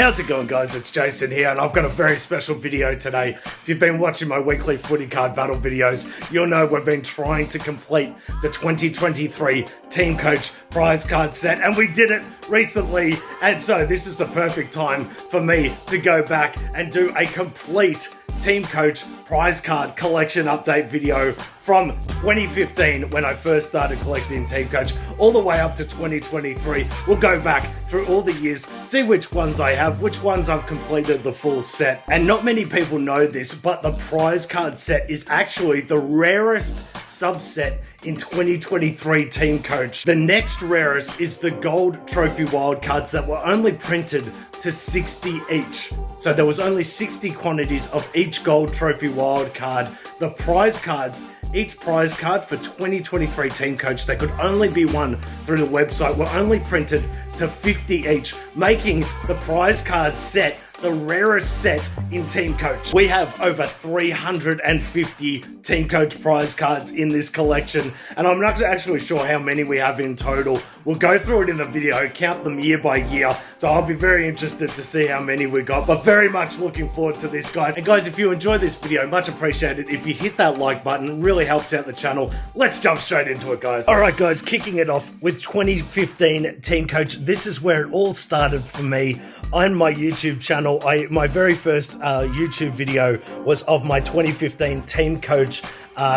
How's it going, guys? It's Jason here, and I've got a very special video today. If you've been watching my weekly footy card battle videos, you'll know we've been trying to complete the 2023 Teamcoach prize card set, and we did it recently, and so this is the perfect time for me to go back and do a complete Teamcoach prize card collection update video from 2015 when I first started collecting Teamcoach all the way up to 2023. We'll go back through all the years, see which ones I have, which ones I've completed the full set. And not many people know this, but the prize card set is actually the rarest subset in 2023 Teamcoach. The next rarest is the gold trophy wildcards that were only printed to 60 each. So there was only 60 quantities of each gold trophy wildcard. The prize cards, each prize card for 2023 Teamcoach that could only be won through the website were only printed to 50 each, making the prize card set the rarest set in Teamcoach. We have over 350 Teamcoach prize cards in this collection, and I'm not actually sure how many we have in total. We'll go through it in the video, count them year by year, so I'll be very interested to see how many we got, but very much looking forward to this, guys. And guys, if you enjoyed this video, much appreciated if you hit that like button. It really helps out the channel. Let's jump straight into it, guys. Alright guys, kicking it off with 2015 Teamcoach. This is where it all started for me on my YouTube channel. My very first YouTube video was of my 2015 Teamcoach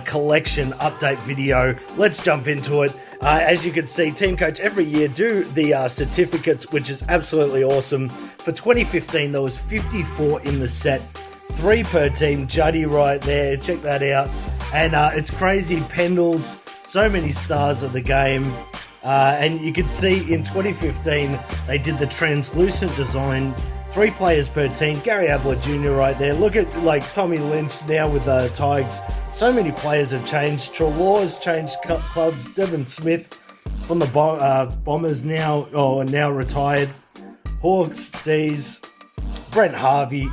collection update video. Let's jump into it. As you can see, Teamcoach every year do the certificates, which is absolutely awesome. For 2015, there was 54 in the set, 3 per team. Juddy right there, check that out. And it's crazy. Pendles, so many stars of the game. And you can see in 2015, they did the translucent design, 3 players per team. Gary Ablett Jr. right there. Look at like Tommy Lynch now with the Tigers. So many players have changed. Trelaw's changed clubs. Devon Smith from the Bombers now retired. Hawks, D's, Brent Harvey,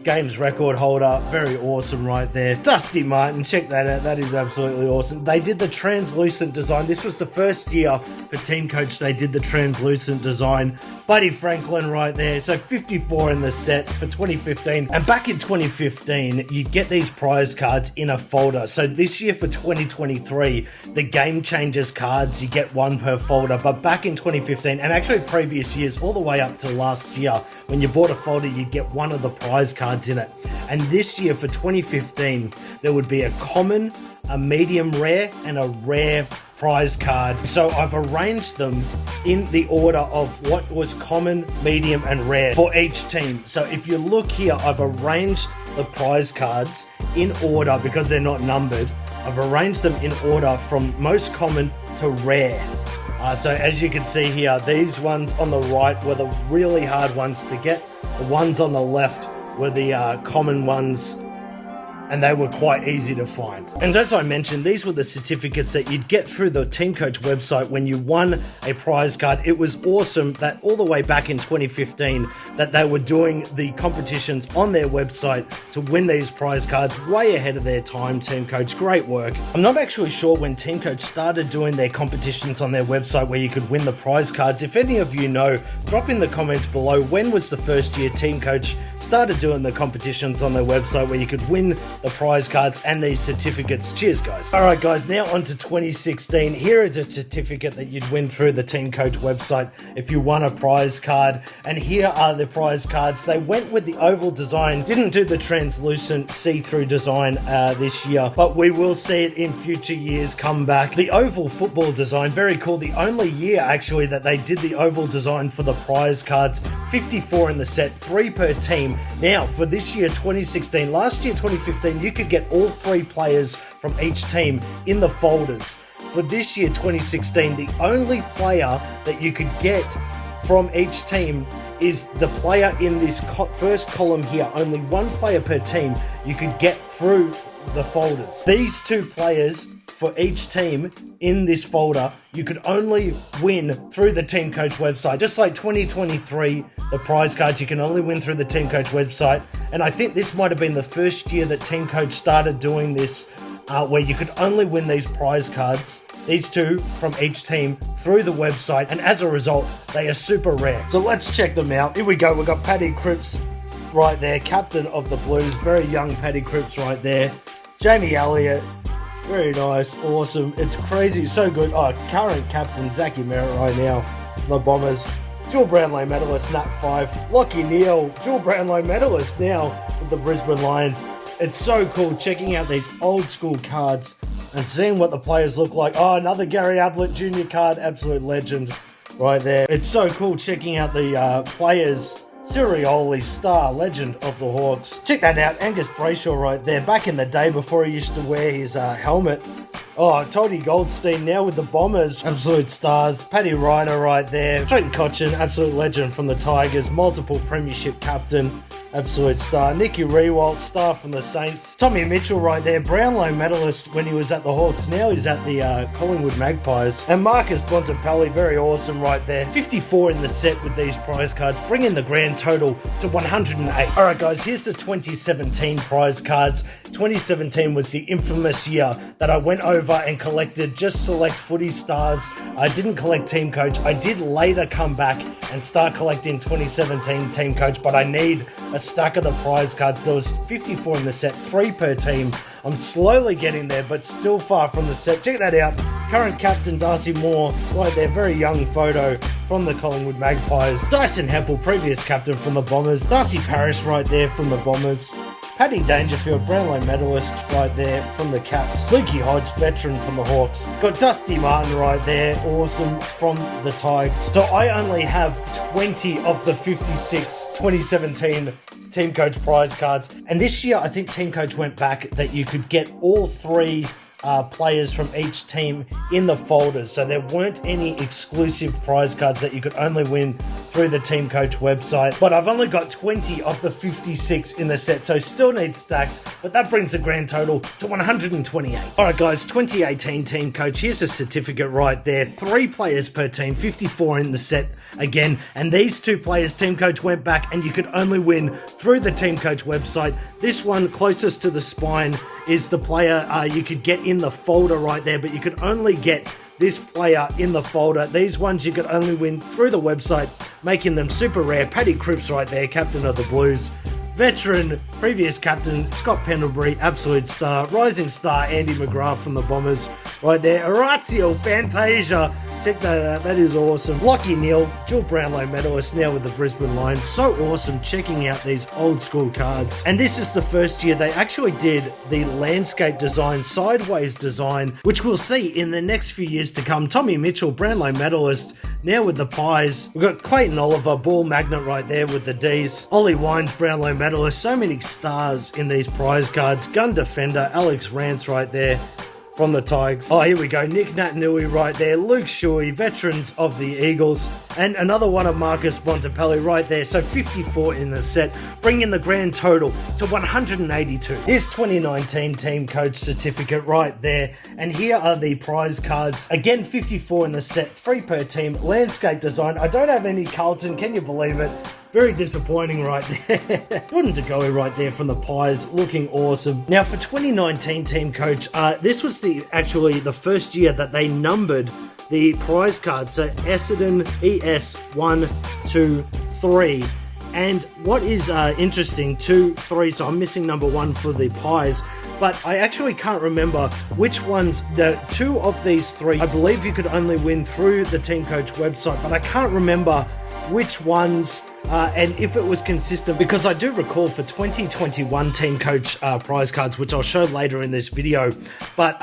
games record holder, very awesome right there. Dusty Martin, check that out, that is absolutely awesome. They did the translucent design. This was the first year for Teamcoach they did the translucent design. Buddy Franklin right there. So 54 in the set for 2015. And back in 2015, you get these prize cards in a folder. So this year for 2023, the game changers cards, you get 1 per folder. But back in 2015, and actually previous years, all the way up to last year, when you bought a folder, you'd get 1 of the prize cards in it. And this year for 2015, there would be a common, a medium rare, and a rare prize card. So I've arranged them in the order of what was common, medium, and rare for each team. So if you look here, I've arranged the prize cards in order because they're not numbered. I've arranged them in order from most common to rare. So as you can see here, these ones on the right were the really hard ones to get. The ones on the left were the common ones, and they were quite easy to find. And as I mentioned, these were the certificates that you'd get through the Teamcoach website when you won a prize card. It was awesome that all the way back in 2015 that they were doing the competitions on their website to win these prize cards way ahead of their time. Teamcoach, great work. I'm not actually sure when Teamcoach started doing their competitions on their website where you could win the prize cards. If any of you know, drop in the comments below, when was the first year Teamcoach started doing the competitions on their website where you could win the prize cards and these certificates. Cheers, guys. All right, guys, now on to 2016. Here is a certificate that you'd win through the Teamcoach website if you won a prize card. And here are the prize cards. They went with the oval design, didn't do the translucent see-through design this year, but we will see it in future years come back. The oval football design, very cool. The only year actually that they did the oval design for the prize cards, 54 in the set, 3 per team. Now, for this year, 2016, last year, 2015, you could get all 3 players from each team in the folders. For this year, 2016, the only player that you could get from each team is the player in this first column here. Only 1 player per team you could get through the folders. These 2 players for each team in this folder, you could only win through the Teamcoach website. Just like 2023, the prize cards you can only win through the Teamcoach website. And I think this might have been the first year that Teamcoach started doing this, where you could only win these prize cards these 2 from each team through the website, and as a result, they are super rare. So let's check them out. Here we go. We've got Paddy Cripps right there, captain of the Blues. Very young Paddy Cripps right there. Jamie Elliott. Very nice. Awesome. It's crazy. So good. Oh, current captain, Zachy Merritt right now. The Bombers. Dual Brownlow medalist, Nat 5. Lockie Neal, dual Brownlow medalist now with the Brisbane Lions. It's so cool checking out these old school cards and seeing what the players look like. Oh, another Gary Ablett Jr. card. Absolute legend right there. It's so cool checking out the players. Sirioli, star, legend of the Hawks. Check that out, Angus Brayshaw right there. Back in the day before he used to wear his helmet. Oh, Toddy Goldstein now with the Bombers. Absolute stars. Paddy Ryder right there. Trenton Cotchin, absolute legend from the Tigers. Multiple premiership captain. Absolute star. Nicky Rewalt, star from the Saints. Tommy Mitchell right there, Brownlow medalist when he was at the Hawks. Now he's at the Collingwood Magpies. And Marcus Bontempelli, very awesome right there. 54 in the set with these prize cards, bringing the grand total to 108. Alright guys, here's the 2017 prize cards. 2017 was the infamous year that I went over and collected just select footy stars. I didn't collect Teamcoach. I did later come back and start collecting 2017 Teamcoach, but I need a stack of the prize cards. There was 54 in the set, 3 per team. I'm slowly getting there, but still far from the set. Check that out. Current captain Darcy Moore, right there, very young photo from the Collingwood Magpies. Dyson Heppel, previous captain from the Bombers. Darcy Parish right there from the Bombers. Paddy Dangerfield, Brownlow medalist right there from the Cats. Lukey Hodge, veteran from the Hawks. Got Dusty Martin right there, awesome, from the Tigers. So I only have 20 of the 56 2017 Teamcoach prize cards. And this year, I think Teamcoach went back that you could get all 3 players from each team in the folders, so there weren't any exclusive prize cards that you could only win through the Teamcoach website. But I've only got 20 of the 56 in the set, so still need stacks, but that brings the grand total to 128. Alright guys, 2018 Teamcoach, here's a certificate right there. 3 players per team, 54 in the set again, and these 2 players Teamcoach went back and you could only win through the Teamcoach website. This one closest to the spine is the player you could get in the folder right there, but you could only get this player in the folder. These ones you could only win through the website, making them super rare. Paddy Cripps right there, captain of the Blues. Veteran, previous captain, Scott Pendlebury, absolute star. Rising star, Andy McGrath from the Bombers right there. Orazio Fantasia, check that out, that is awesome. Lockie Neal, dual Brownlow medalist now with the Brisbane Lions. So awesome checking out these old school cards. And this is the first year they actually did the landscape design, sideways design, which we'll see in the next few years to come. Tommy Mitchell, Brownlow medalist, now with the Pies. We've got Clayton Oliver, ball magnet right there with the Ds. Ollie Wines, Brownlow medalist. So many stars in these prize cards. Gun defender, Alex Rance right there from the Tigers. Oh, here we go. Nick Natanui right there. Luke Shuey, veterans of the Eagles. And another one of Marcus Bontempelli right there. So 54 in the set, bringing the grand total to 182. Here's 2019 Teamcoach certificate right there. And here are the prize cards. Again, 54 in the set, 3 per team. Landscape design. I don't have any Carlton. Can you believe it? Very disappointing right there. Wouldn't to go right there from the Pies, looking awesome. Now for 2019 Teamcoach, this was actually the first year that they numbered the prize cards. So Essendon ES 1, 2, 3. And what is interesting, 2, 3, so I'm missing number 1 for the Pies, but I actually can't remember which ones, the 2 of these 3, I believe you could only win through the Teamcoach website, but I can't remember which ones and if it was consistent, because I do recall for 2021 Teamcoach prize cards, which I'll show later in this video, but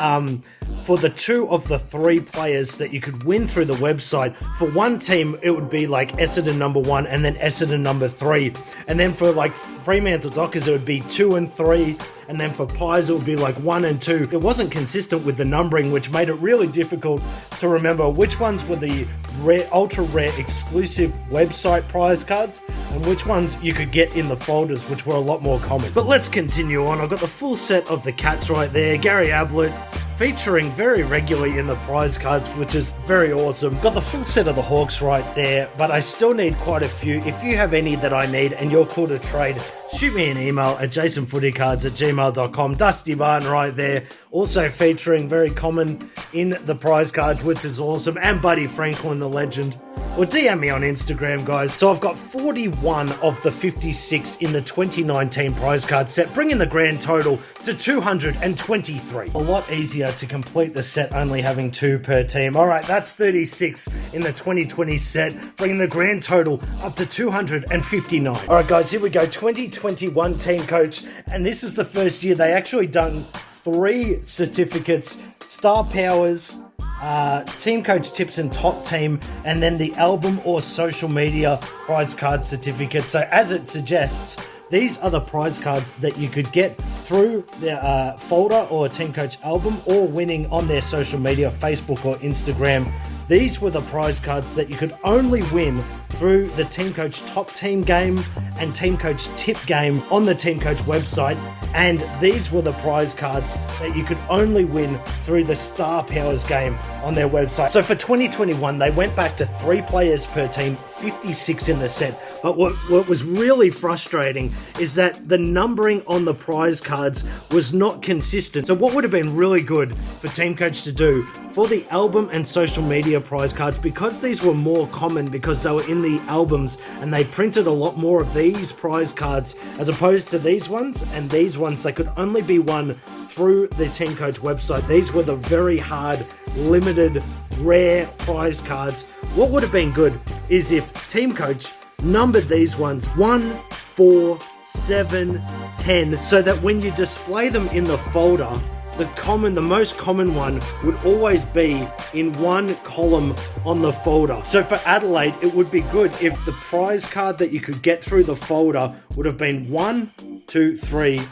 for the 2 of the 3 players that you could win through the website, for one team it would be like Essendon number 1 and then Essendon number 3, and then for like Fremantle Dockers it would be 2 and 3, and then for Pies it would be like 1 and 2. It wasn't consistent with the numbering, which made it really difficult to remember which ones were the rare, ultra rare exclusive website prize cards and which ones you could get in the folders, which were a lot more common. But let's continue on. I've got the full set of the Cats right there. Gary Ablett featuring very regularly in the prize cards, which is very awesome. Got the full set of the Hawks right there, but I still need quite a few. If you have any that I need and you're cool to trade, shoot me an email at jasonfootycards@gmail.com. Dusty Martin right there, also featuring very common in the prize cards, which is awesome, and Buddy Franklin, the legend. Or DM me on Instagram, guys. So I've got 41 of the 56 in the 2019 prize card set, bringing the grand total to 223. A lot easier to complete the set, only having 2 per team. All right, that's 36 in the 2020 set, bringing the grand total up to 259. All right, guys, here we go. 2021 Teamcoach, and this is the first year they actually done 3 certificates: Star Powers, Teamcoach Tips and Top Team, and then the album or social media prize card certificate. So as it suggests, these are the prize cards that you could get through the folder or Teamcoach album, or winning on their social media, Facebook or Instagram. These were the prize cards that you could only win through the Teamcoach Top Team game and Teamcoach Tip game on the Teamcoach website. And these were the prize cards that you could only win through the Star Powers game on their website. So for 2021, they went back to 3 players per team, 56 in the set. But what was really frustrating is that the numbering on the prize cards was not consistent. So what would have been really good for Teamcoach to do for the album and social media prize cards, because these were more common because they were in the albums and they printed a lot more of these prize cards as opposed to these ones, and these ones they could only be won through the Teamcoach website. These were the very hard, limited, rare prize cards. What would have been good is if Teamcoach numbered these ones 1, 4, 7, 10, so that when you display them in the folder, the most common one would always be in one column on the folder. So for Adelaide, it would be good if the prize card that you could get through the folder would have been 1, 2, 3,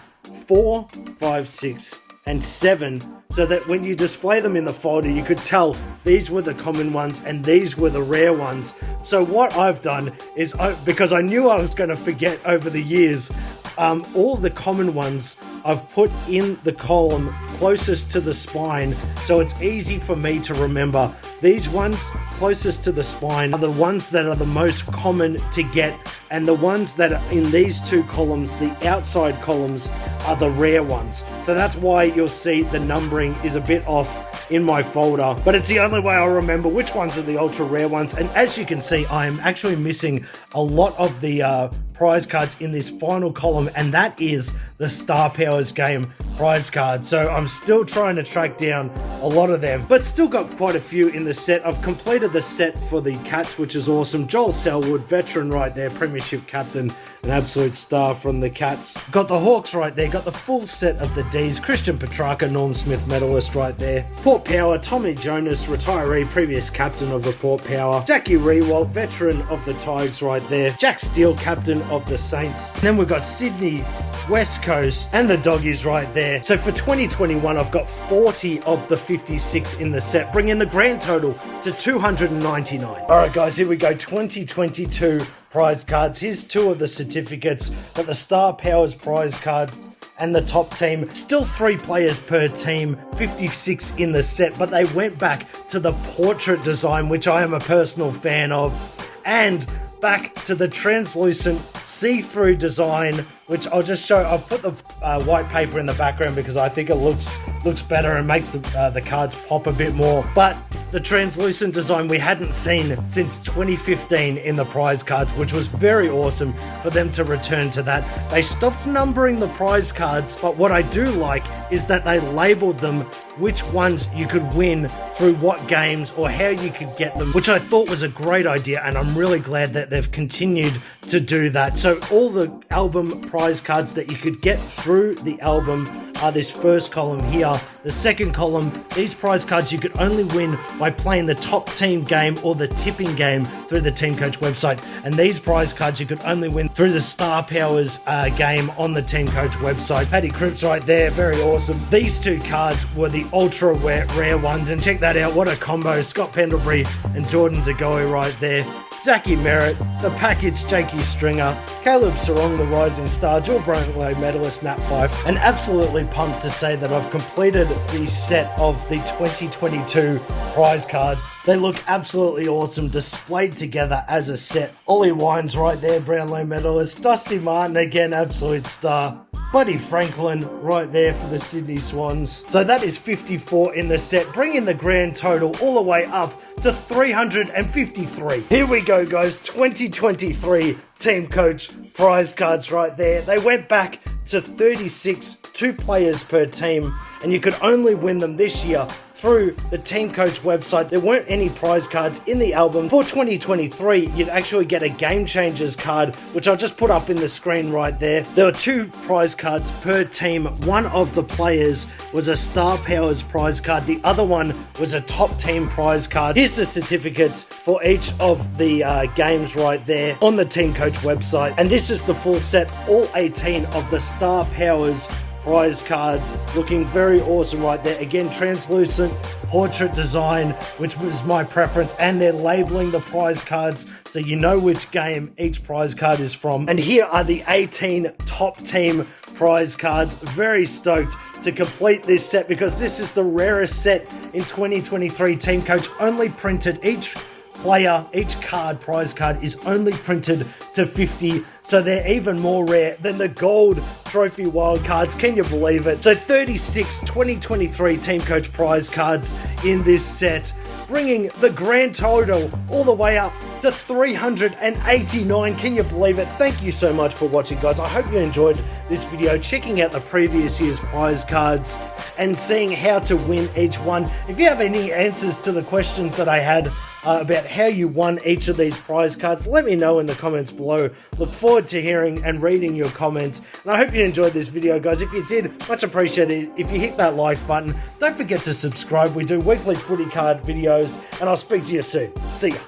4, 5, 6, and 7, so that when you display them in the folder, you could tell these were the common ones and these were the rare ones. So what I've done is, because I knew I was going to forget over the years, all the common ones I've put in the column closest to the spine, so it's easy for me to remember. These ones closest to the spine are the ones that are the most common to get, and the ones that are in these 2 columns, the outside columns, are the rare ones. So that's why you'll see the numbering is a bit off in my folder, but it's the only way I'll remember which ones are the ultra rare ones. And as you can see, I am actually missing a lot of the prize cards in this final column, and that is the Star Powers game prize card. So I'm still trying to track down a lot of them, but still got quite a few in the set. I've completed the set for the Cats, which is awesome. Joel Selwood, veteran right there, premiership captain, an absolute star from the Cats. Got the Hawks right there, got the full set of the Ds. Christian Petrarca, Norm Smith medalist right there. Port Power, Tommy Jonas, retiree, previous captain of the Port Power. Jackie Rewalt, veteran of the Tigers right there. Jack Steele, captain of the Saints. And then we've got Sydney, West Coast, and the Doggies right there. So for 2021, I've got 40 of the 56 in the set, bringing the grand total to 299. All right, guys, here we go. 2022 prize cards. Here's 2 of the certificates. Got the Star Powers prize card and the top team. Still 3 players per team, 56 in the set, but they went back to the portrait design, which I am a personal fan of, and back to the translucent see-through design, which I'll just show. I'll put the white paper in the background because I think it looks better and makes the cards pop a bit more. But the translucent design we hadn't seen since 2015 in the prize cards, which was very awesome for them to return to that. They stopped numbering the prize cards, but what I do like is that they labeled them which ones you could win through what games or how you could get them, which I thought was a great idea, and I'm really glad that they've continued to do that. So all the album prize cards that you could get through the album are this first column here. The second column, these prize cards you could only win by playing the top team game or the tipping game through the Teamcoach website. And these prize cards you could only win through the Star Powers game on the Teamcoach website. Paddy Cripps right there, very awesome. These 2 cards were the ultra rare ones, and check that out, what a combo. Scott Pendlebury and Jordan De Goey right there. Zachy Merritt, the package Jakey Stringer, Caleb Sarong, the rising star, dual Brownlow medalist Nat Fife, and absolutely pumped to say that I've completed the set of the 2022 prize cards. They look absolutely awesome, displayed together as a set. Ollie Wines right there, Brownlow medalist, Dusty Martin again, absolute star. Buddy Franklin right there for the Sydney Swans. So that is 54 in the set, bringing the grand total all the way up to 353. Here we go, guys. 2023 Teamcoach prize cards right there. They went back to 36, 2 players per team, and you could only win them this year through the Teamcoach website. There weren't any prize cards in the album. For 2023, you'd actually get a Game Changers card, which I'll just put up in the screen right there. There were 2 prize cards per team. One of the players was a Star Powers prize card. The other one was a Top Team prize card. Here's the certificates for each of the games right there on the Teamcoach website. And this is the full set, all 18 of the Star Powers prize cards, looking very awesome right there. Again, translucent portrait design, which was my preference, and they're labeling the prize cards so you know which game each prize card is from. And here are the 18 Top Team prize cards. Very stoked to complete this set because this is the rarest set in 2023. Teamcoach only printed each prize card is only printed to 50, so they're even more rare than the gold trophy wild cards. Can you believe it? So 36 2023 Teamcoach prize cards in this set, bringing the grand total all the way up to 389. Can you believe it? Thank you so much for watching, guys. I hope you enjoyed this video, checking out the previous year's prize cards and seeing how to win each one. If you have any answers to the questions that I had about how you won each of these prize cards, let me know in the comments below. Look forward to hearing and reading your comments. And I hope you enjoyed this video, guys. If you did, much appreciated if you hit that like button. Don't forget to subscribe. We do weekly footy card videos, and I'll speak to you soon. See ya.